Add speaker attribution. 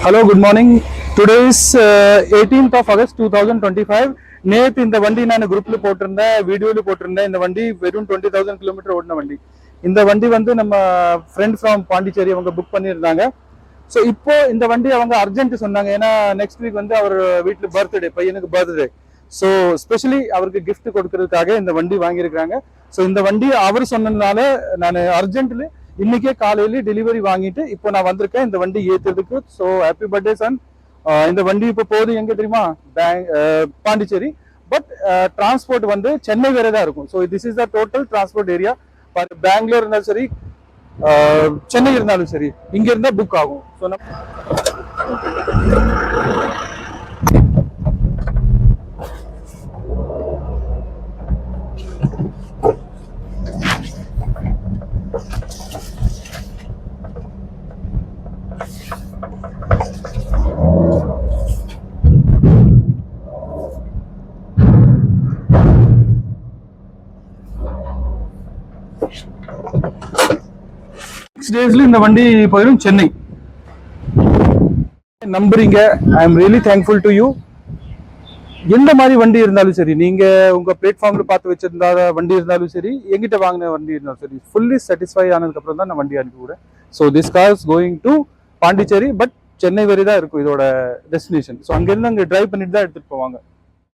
Speaker 1: Hello, good morning. Today is 18th of August 2025. நேற்று இந்த வண்டி நான் குரூப்பில் போட்டிருந்தேன், வீடியோவில் போட்டிருந்தேன். இந்த வண்டி வெறும் 20,000 கிலோமீட்டர் ஓடின வண்டி. இந்த வண்டி வந்து நம்ம ஃப்ரெண்ட் ஃப்ரம் பாண்டிச்சேரி அவங்க புக் பண்ணியிருந்தாங்க. ஸோ இப்போ இந்த வண்டி அவங்க அர்ஜென்ட் சொன்னாங்க, ஏன்னா நெக்ஸ்ட் வீக் வந்து அவர் வீட்டில் பர்த்டே, பையனுக்கு பர்த்டே. ஸோ ஸ்பெஷலி அவருக்கு கிஃப்ட் கொடுக்கறதுக்காக இந்த வண்டி வாங்கியிருக்கிறாங்க. ஸோ இந்த வண்டி அவர் சொன்னதுனால நான் அர்ஜென்ட்ல இன்னைக்கே காலையில டெலிவரி வாங்கிட்டு இப்போ நான் வந்திருக்கேன் இந்த வண்டி ஏத்துறதுக்கு. So happy birthday son. இந்த வண்டி இப்போ போகுது எங்க தெரியுமா? பாண்டிச்சேரி. பட் டிரான்ஸ்போர்ட் வந்து சென்னை வேற தான் இருக்கும். So this is the total transport area. Bangalore இருந்தாலும் சரி, சென்னை இருந்தாலும் சரி, இங்க இருந்தா புக் ஆகும். ஸோ நம்ம 6 daysல இந்த வண்டி போயிடும் சென்னை. நம்புறீங்க, I am really thankful to you. எந்த மாதிரி வண்டி இருந்தாலும் சரி, நீங்க உங்க பிளாட்ஃபார்ம்ல பார்த்து வச்சிருந்தா வண்டி இருந்தாலும் சரி, எங்கிட்ட வாங்கின வண்டி இருந்தாலும் சரி, ஃபுல்லி சாட்டிஸ்ஃபை ஆனதுக்கு அப்புறம் தான் நான் வண்டி அனுப்பி விடுறேன். So this car is going to Pondicherry, but Chennai வரை தான் இருக்கும் இதோட டெஸ்டினேஷன். ஸோ அங்கிருந்து அங்கே டிரைவ் பண்ணிட்டு தான் எடுத்துட்டு போவாங்க.